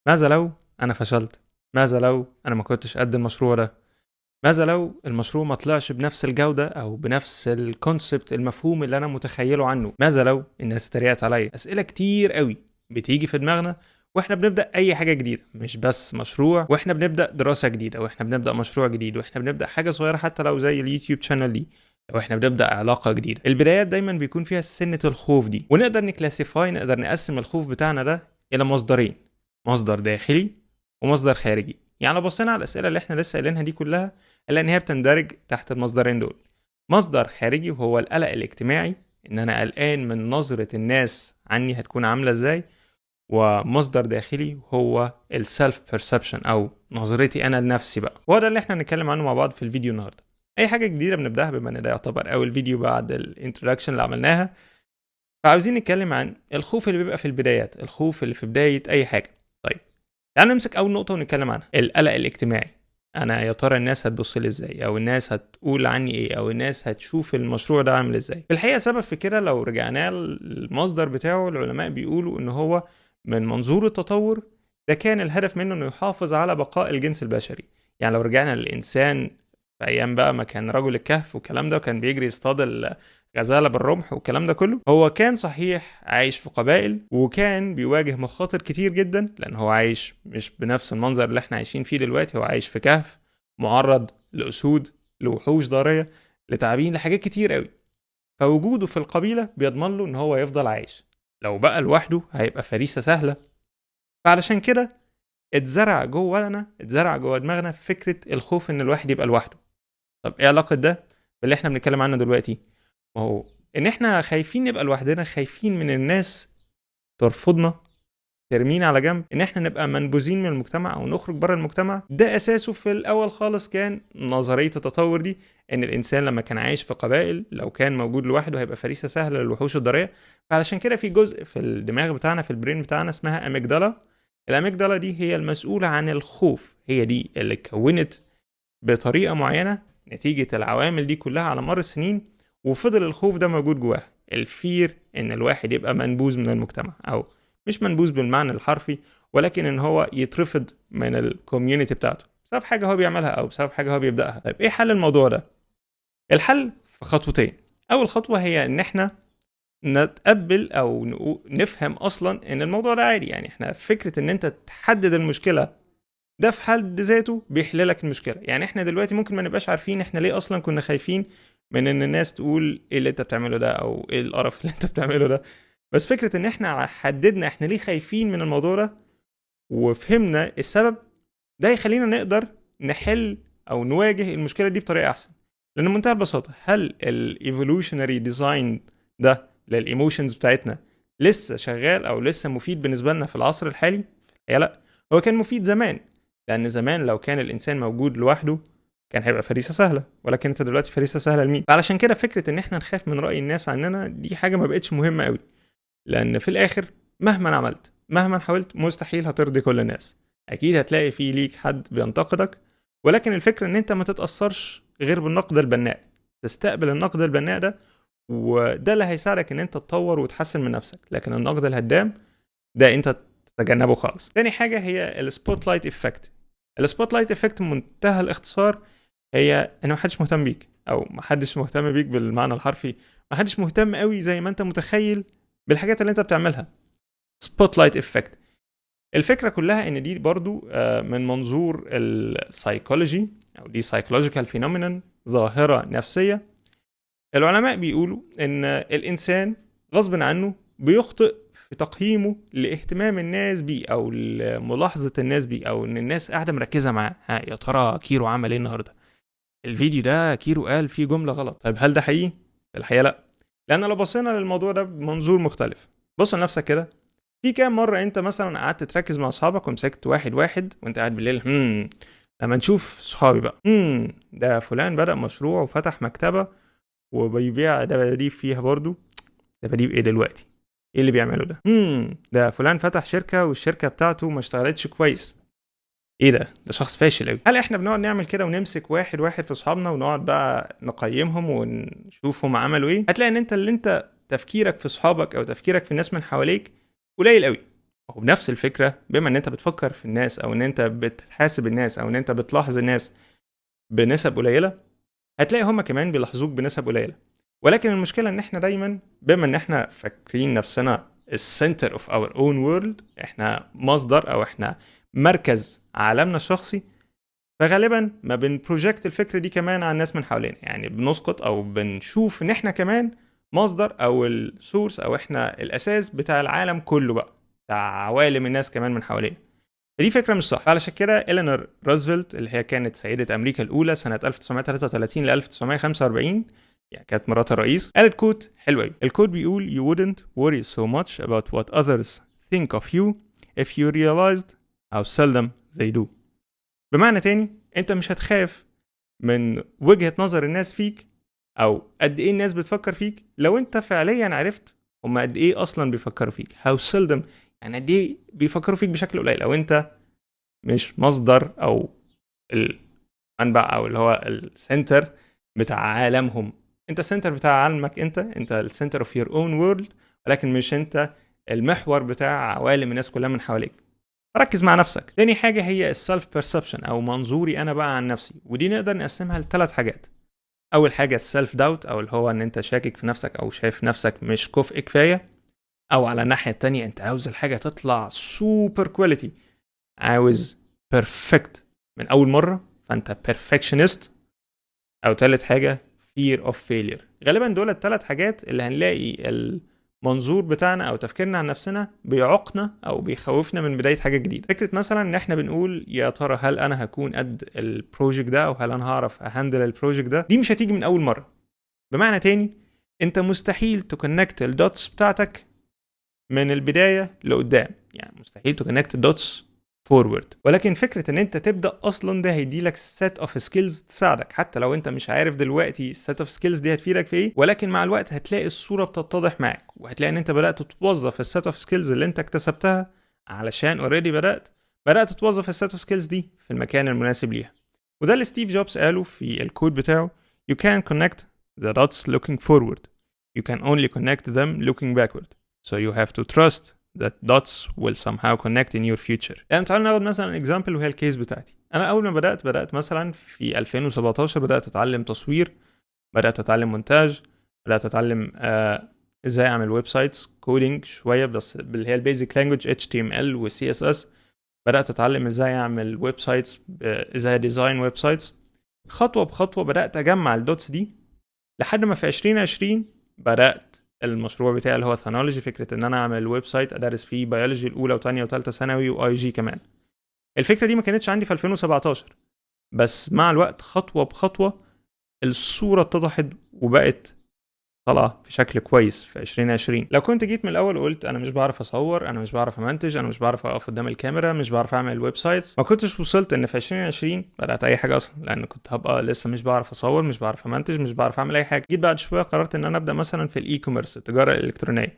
ماذا لو أنا فشلت؟ ماذا لو أنا ما كنتش قد المشروع ده؟ ماذا لو المشروع ما طلعش بنفس الجودة أو بنفس الكونسبت المفهوم اللي أنا متخيله عنه؟ ماذا لو الناس اتريقت عليا؟ أسئلة كتير قوي بتيجي في دماغنا واحنا بنبدأ أي حاجة جديدة، مش بس مشروع، واحنا بنبدأ دراسة جديدة، واحنا بنبدأ مشروع جديد، واحنا بنبدأ حاجة صغيرة حتى لو زي اليوتيوب شانل دي، لو احنا بنبدأ علاقة جديدة. البدايات دايما بيكون فيها سنة الخوف دي، ونقدر نقدر نقسم الخوف بتاعنا ده إلى مصدرين: مصدر داخلي ومصدر خارجي. يعني لو بصينا على الأسئلة اللي احنا لسه قايلينها دي كلها، إلا إن هي بتندرج تحت المصدرين دول. مصدر خارجي وهو القلق الاجتماعي، إن أنا قلقان من نظرة الناس عني هتكون عاملة إزاي. ومصدر داخلي هو السلف بيرسبشن أو نظرتي أنا لنفسي بقى، وهو ده اللي إحنا هنتكلم عنه مع بعض في الفيديو النهاردة. أي حاجة جديدة بنبدأها، بما إن ده يعتبر أول فيديو بعد الانترودكشن اللي عملناها، فعاوزين نتكلم عن الخوف اللي بيبقى في البدايات، الخوف اللي في بداية أي حاجة. طيب، تعالوا نمسك أول نقطة ونتكلم عنها: القلق الاجتماعي. أنا يا ترى الناس هتبص لي إزاي، أو الناس هتقول عني إيه، أو الناس هتشوف المشروع ده عامل إزاي. في الحقيقة سبب في كده لو رجعنا للمصدر بتاعه، العلماء بيقولوا إن هو من منظور التطور ده كان الهدف منه إنه يحافظ على بقاء الجنس البشري. يعني لو رجعنا للإنسان في أيام بقى ما كان رجل الكهف والكلام ده، وكان بيجري يصطاد غزالة بالرمح والكلام ده كله، هو كان صحيح عايش في قبائل وكان بيواجه مخاطر كتير جدا، لان هو عايش مش بنفس المنظر اللي احنا عايشين فيه دلوقتي. هو عايش في كهف معرض لأسود، لوحوش ضارية، لتعابين، لحاجات كتير قوي. فوجوده في القبيلة بيضمن له ان هو يفضل عايش. لو بقى لوحده هيبقى فريسة سهلة. فعلشان كده اتزرع جوه دماغنا فكرة الخوف ان الواحد يبقى لوحده. طب ايه علاقة ده باللي احنا بنتكلم عنه دلوقتي؟ ما هو ان احنا خايفين نبقى لوحدنا، خايفين من الناس ترفضنا، ترمينا على جنب، ان احنا نبقى منبوذين من المجتمع او نخرج بره المجتمع. ده اساسه في الاول خالص كان نظريه التطور دي، ان الانسان لما كان عايش في قبائل لو كان موجود لوحده هيبقى فريسه سهله للوحوش الضاريه. فعلشان كده في جزء في الدماغ بتاعنا، في البرين بتاعنا، اسمها اميجدالا. الاميجدالا دي هي المسؤوله عن الخوف، هي دي اللي اتكونت بطريقه معينه نتيجه العوامل دي كلها على مر السنين، وفضل الخوف ده موجود جواها. الفير ان الواحد يبقى منبوذ من المجتمع، او مش منبوذ بالمعنى الحرفي، ولكن ان هو يترفض من الكوميونتي بتاعته بسبب حاجه هو بيعملها او بسبب حاجه هو بيبداها. طيب ايه حل الموضوع ده؟ الحل في خطوتين. اول خطوه هي ان احنا نتقبل او نفهم اصلا ان الموضوع ده عادي. يعني احنا فكره ان انت تحدد المشكله ده في حد ذاته بيحللك المشكله. يعني احنا دلوقتي ممكن ما نبقاش عارفين احنا ليه اصلا كنا خايفين من ان الناس تقول ايه اللي انت بتعمله ده، او ايه القرف اللي انت بتعمله ده. بس فكره ان احنا حددنا احنا ليه خايفين من الموضوع ده وفهمنا السبب، ده يخلينا نقدر نحل او نواجه المشكله دي بطريقه احسن. لان بمنتهى البساطه، هل الايفولوشنري ديزاين ده للايموشنز بتاعتنا لسه شغال او لسه مفيد بالنسبه لنا في العصر الحالي؟ يا لا، هو كان مفيد زمان، لان زمان لو كان الانسان موجود لوحده كان هيبقى فريسه سهله، ولكن انت دلوقتي فريسه سهله لمين؟ فعلشان كده فكره ان احنا نخاف من راي الناس عننا دي حاجه ما بقتش مهمه قوي. لان في الاخر مهما عملت، مهما حاولت، مستحيل هترضي كل الناس. اكيد هتلاقي في ليك حد بينتقدك، ولكن الفكره ان انت ما تتاثرش غير بالنقد البناء. تستقبل النقد البناء ده، وده اللي هيساعدك ان انت تطور وتحسن من نفسك. لكن النقد الهدام ده انت تتجنبه خالص. تاني حاجه هي السبوت لايت افكت. السبوت لايت افكت بمنتهى الاختصار هي ان محدش مهتم بيك، او محدش مهتم بيك بالمعنى الحرفي. محدش مهتم قوي زي ما انت متخيل بالحاجات اللي انت بتعملها. سبوت لايت افكت. الفكره كلها ان دي برضو من منظور السايكولوجي، او دي سايكولوجيكال فينومينون، ظاهره نفسيه. العلماء بيقولوا ان الانسان غصب عنه بيخطئ في تقييمه لاهتمام الناس بيه، او لملاحظه الناس بيه، او ان الناس قاعده مركزه معاه. ها يا ترى كيرو عمل ايه النهارده؟ الفيديو ده كيرو قال فيه جمله غلط. طيب هل ده حقيقي؟ الحقيقه لا. لان لو بصينا للموضوع ده بمنظور مختلف، بص لنفسك كده. في كام مرة انت مثلا قعدت تركز مع اصحابك ومسكت واحد واحد وانت قاعد بالليل، لما نشوف صحابي بقى، ده فلان بدأ مشروع وفتح مكتبة وبيبيع دباديب فيها برضو. دباديب ايه دلوقتي؟ ايه اللي بيعمله ده؟ ده فلان فتح شركة والشركة بتاعته ما اشتغلتش كويس. ايه ده شخص فاشل قوي. هل احنا بنقعد نعمل كده ونمسك واحد واحد في اصحابنا ونقعد بقى نقيمهم ونشوف هم عملوا ايه؟ هتلاقي ان انت تفكيرك في اصحابك او تفكيرك في الناس من حواليك قليل قوي. وبنفس الفكرة بما ان انت بتفكر في الناس او ان انت بتحاسب الناس او ان انت بتلاحظ الناس بنسب قليلة، هتلاقي هما كمان بيلاحظوك بنسب قليلة. ولكن المشكلة ان احنا دايما بما ان احنا فاكرين نفسنا السنتر اوف اور اون وورلد، احنا مصدر او احنا مركز عالمنا الشخصي، فغالبا ما بنبروجكت الفكرة دي كمان على الناس من حوالينا. يعني بنسقط او بنشوف ان احنا كمان مصدر او السورس او احنا الاساس بتاع العالم كله بقى، بتاع عوالم الناس كمان من حوالينا. فدي فكرة مش صح. علشان كده إلينور روزفلت اللي هي كانت سيدة أمريكا الأولى سنة 1933 ل 1945، يعني كانت مرات الرئيس، قالت كوت حلو قوي. الكوت بيقول you wouldn't worry so much about what others think of you if you realized how seldom they do. بمعنى تاني، انت مش هتخاف من وجهة نظر الناس فيك او قد ايه الناس بتفكر فيك لو انت فعليا عرفت هم قد ايه اصلا بيفكروا فيك. how seldom يعني قد ايه بيفكروا فيك بشكل قليل. لو انت مش مصدر او المنبع او اللي هو السنتر بتاع عالمهم، انت السنتر بتاع عالمك، انت السنتر اوف يور اون وورلد، ولكن مش انت المحور بتاع عوالم الناس كلها من حواليك. ركز مع نفسك. تاني حاجة هي السلف بيرسبشن او منظوري انا بقى عن نفسي، ودي نقدر نقسمها لثلاث حاجات. اول حاجة السلف داوت او اللي هو ان انت شاكك في نفسك او شايف نفسك مش كفء كفاية، او على الناحية التانية انت عاوز الحاجة تطلع سوبر كواليتي، عاوز بيرفكت من اول مرة، فانت بيرفكشنست. او تالت حاجة fear of failure. غالبا دول الثلاث حاجات اللي هنلاقي المنظور بتاعنا او تفكيرنا عن نفسنا بيعوقنا او بيخوفنا من بداية حاجة جديدة. فكرة مثلا ان احنا بنقول يا ترى هل انا هكون قد البروجكت ده او هل انا هعرف اهندل البروجكت ده، دي مش هتيجي من اول مرة. بمعنى تاني، انت مستحيل تكونكت الدوتس بتاعتك من البداية لقدام، يعني مستحيل تكونكت الدوتس فورورد. ولكن فكرة ان انت تبدأ اصلا ده هيديلك set of skills تساعدك، حتى لو انت مش عارف دلوقتي set of skills دي هتفيدك في ايه، ولكن مع الوقت هتلاقي الصورة بتتضح معاك، وهتلاقي ان انت بدأت توظف الset of skills اللي انت اكتسبتها علشان already بدأت توظف الset of skills دي في المكان المناسب ليها. وده اللي ستيف جوبز قاله في الكود بتاعه: you can connect the dots looking forward, you can only connect them looking backward, so you have to trust that dots will somehow connect in your future. يعني تعالوا ناخد مثلا اكزامبل وهي الكيس بتاعتي. انا اول ما بدات مثلا في 2017 بدات اتعلم تصوير، بدات اتعلم مونتاج، بدات اتعلم ازاي اعمل ويب سايتس كودينج شويه، بس اللي هي البيزك لانجوج HTML و CSS. بدات اتعلم ازاي اعمل ويب سايتس، ازاي ديزاين ويب سايتس. خطوه بخطوه بدات اجمع الدوتس دي لحد ما في 2020 بدات المشروع بتاعي اللي هو ثانولوجي. فكره ان انا اعمل ويب سايت ادرس فيه بيولوجي الاولى وثانيه وثالثه ثانوي واي جي كمان. الفكره دي ما كانتش عندي في 2017، بس مع الوقت خطوه بخطوه الصوره اتضحت وبقت طالعه بشكل كويس في 2020. لو كنت جيت من الاول وقلت انا مش بعرف اصور، انا مش بعرف امنتج، انا مش بعرف اقف قدام الكاميرا، مش بعرف اعمل ويب سايتس، ما كنتش وصلت ان في 2020 بدات اي حاجه اصلا، لان كنت هبقى لسه مش بعرف اصور، مش بعرف امنتج، مش بعرف اعمل اي حاجه. جيت بعد شويه قررت ان انا ابدا مثلا في الاي كوميرس، التجاره الالكترونيه.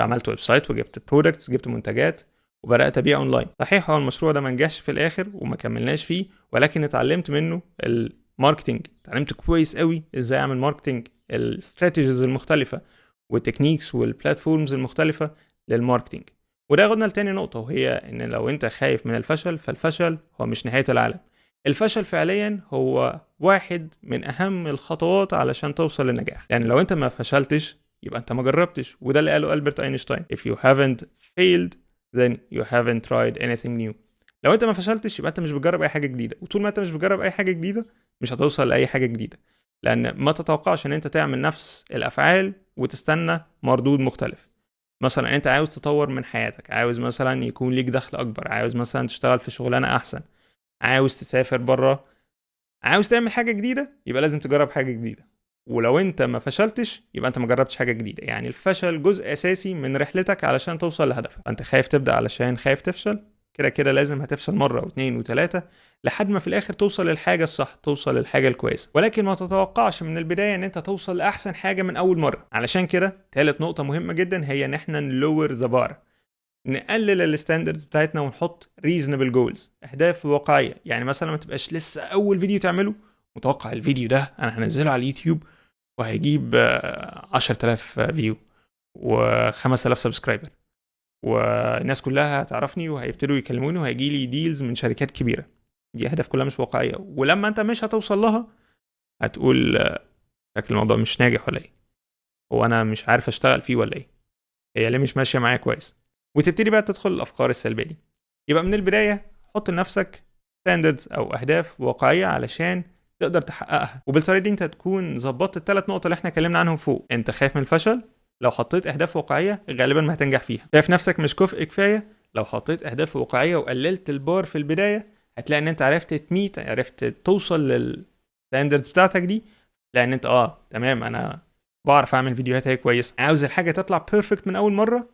عملت ويب سايت وجبت برودكتس، جبت منتجات وبدات ابيع اونلاين. صحيح هو المشروع ده ما نجحش في الاخر وما كملناش فيه، ولكن اتعلمت منه الماركتنج، اتعلمت كويس قوي ازاي اعمل ماركتنج، الاستراتيجيز المختلفه والتكنيكس والبلاتفورمز المختلفه للماركتنج. وده ياخدنا لتاني نقطه، وهي ان لو انت خايف من الفشل فالفشل هو مش نهايه العالم. الفشل فعليا هو واحد من اهم الخطوات علشان توصل للنجاح. يعني لو انت ما فشلتش يبقى انت ما جربتش، وده اللي قاله ألبرت اينشتاين: if you haven't failed then you haven't tried anything new. لو انت ما فشلتش يبقى انت مش بتجرب اي حاجه جديده، وطول ما انت مش بتجرب اي حاجه جديده مش هتوصل لاي حاجه جديده. لان ما تتوقعش ان انت تعمل نفس الافعال وتستنى مردود مختلف. مثلا انت عاوز تطور من حياتك، عاوز مثلا يكون ليك دخل اكبر، عاوز مثلا تشتغل في شغلانه احسن، عاوز تسافر بره، عاوز تعمل حاجه جديده، يبقى لازم تجرب حاجه جديده. ولو انت ما فشلتش يبقى انت ما جربتش حاجه جديده. يعني الفشل جزء اساسي من رحلتك علشان توصل لهدفك. انت خايف تبدا علشان خايف تفشل، كده كده لازم هتفشل مره واثنين وثلاثه لحد ما في الاخر توصل للحاجه الصح، توصل للحاجه الكويسه. ولكن ما تتوقعش من البدايه ان انت توصل لاحسن حاجه من اول مره. علشان كده ثالث نقطه مهمه جدا هي ان احنا نلور ذا بار، نقلل الستاندردز بتاعتنا ونحط ريزونبل جولز، اهداف واقعيه. يعني مثلا ما تبقاش لسه اول فيديو تعمله متوقع الفيديو ده انا هنزله على اليوتيوب وهيجيب 10,000 فيو و5000 سبسكرايبر. والناس كلها هتعرفني وهيبتدوا يكلموني وهيجي لي ديلز من شركات كبيره. دي اهداف كلها مش واقعيه، ولما انت مش هتوصل لها هتقول شكل الموضوع مش ناجح ولا ايه، هو انا مش عارف اشتغل فيه ولا ايه، هي ليه مش ماشيه معايا كويس، وتبتدي بقى تدخل الافكار السلبيه دي. يبقى من البدايه حط لنفسك ستاندردز او اهداف واقعيه علشان تقدر تحققها، وبالطريقه دي انت تكون ظبطت الثلاث نقط اللي احنا اتكلمنا عنهم فوق. انت خايف من الفشل، لو حطيت اهداف واقعيه غالبا ما هتنجح فيها. شايف نفسك مش كفء كفايه، لو حطيت اهداف واقعيه وقللت البار في البدايه هتلاقي ان انت عرفت تميت، عرفت توصل للستاندردز بتاعتك دي، لان انت تمام انا بعرف اعمل فيديوهات هي كويس. عاوز الحاجه تطلع بيرفكت من اول مره،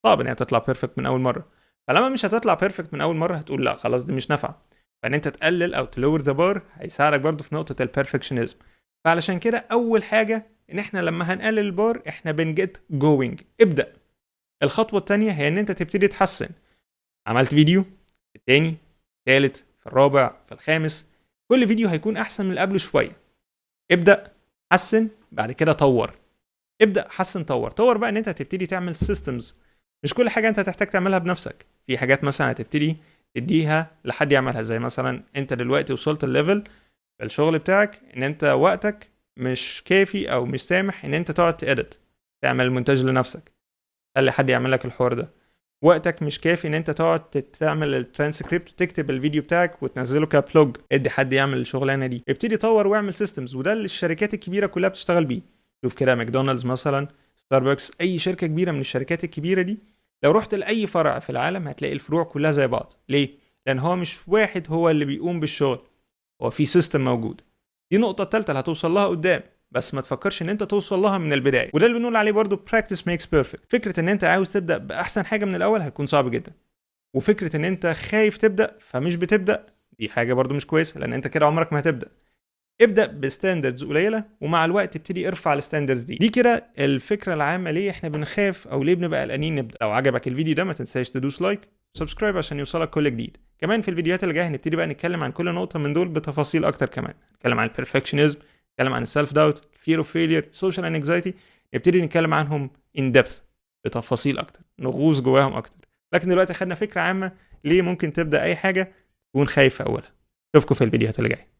صعب ان هي تطلع بيرفكت من اول مره. فلما مش هتطلع بيرفكت من اول مره هتقول لا خلاص دي مش نافعه، فان انت تقلل او تلور ذا بار هيساعدك برضو في نقطه البرفكشنزم. فعلشان كده اول حاجه ان احنا لما هنقلل البار احنا بنجيت جوينج، ابدا. الخطوه الثانيه هي ان انت تبتدي تحسن. عملت فيديو، الثاني، الثالث، في الرابع، في الخامس، كل فيديو هيكون احسن من اللي قبله شويه. ابدا حسن، بعد كده طور. ابدا حسن طور بقى ان انت هتبتدي تعمل سيستمز. مش كل حاجه انت هتحتاج تعملها بنفسك، في حاجات مثلا هتبتدي تديها لحد يعملها، زي مثلا انت دلوقتي وصلت الليفل في الشغل بتاعك ان انت وقتك مش كافي او مش سامح ان انت تقعد تedit تعمل مونتاج لنفسك، خلي حد يعمل لك الحوار ده. وقتك مش كافي ان انت تقعد تعمل الترانسكريبت وتكتب الفيديو بتاعك وتنزله كبلوج، ادي حد يعمل الشغلانه دي. ابتدي طور واعمل سيستمز، وده اللي الشركات الكبيره كلها بتشتغل بيه. شوف كده ماكدونالدز مثلا، ستاربكس، اي شركه كبيره من الشركات الكبيره دي، لو رحت لاي فرع في العالم هتلاقي الفروع كلها زي بعض. ليه؟ لان هو مش واحد هو اللي بيقوم بالشغل، هو في سيستم موجود. دي النقطه الثالثه اللي هتوصل لها قدام، بس ما تفكرش ان انت توصل لها من البدايه، وده اللي بنقول عليه برضو practice makes perfect. فكره ان انت عاوز تبدا باحسن حاجه من الاول هيكون صعب جدا، وفكره ان انت خايف تبدا فمش بتبدا دي حاجه برضو مش كويسه، لان انت كده عمرك ما هتبدا. ابدا بستاندردز قليله، ومع الوقت ابتدي ارفع الستاندردز دي كده الفكره العامه ليه احنا بنخاف او ليه بنبقى قلقانين نبدا. لو عجبك الفيديو ده ما تنساش تدوس لايك سبسكرايب عشان يوصلك كل جديد. كمان في الفيديوهات اللي جايه هنبتدي بقى نتكلم عن كل نقطه من دول بتفاصيل اكتر، كمان نتكلم عن البرفكشنزم، نتكلم عن السيلف داوت، fear of failure، social anxiety، نبتدي نتكلم عنهم in depth بتفاصيل اكتر، نغوص جواهم اكتر. لكن دلوقتي خدنا فكره عامه ليه ممكن تبدا اي حاجه تكون خايف في اولها. اشوفكم في الفيديوهات اللي جايه.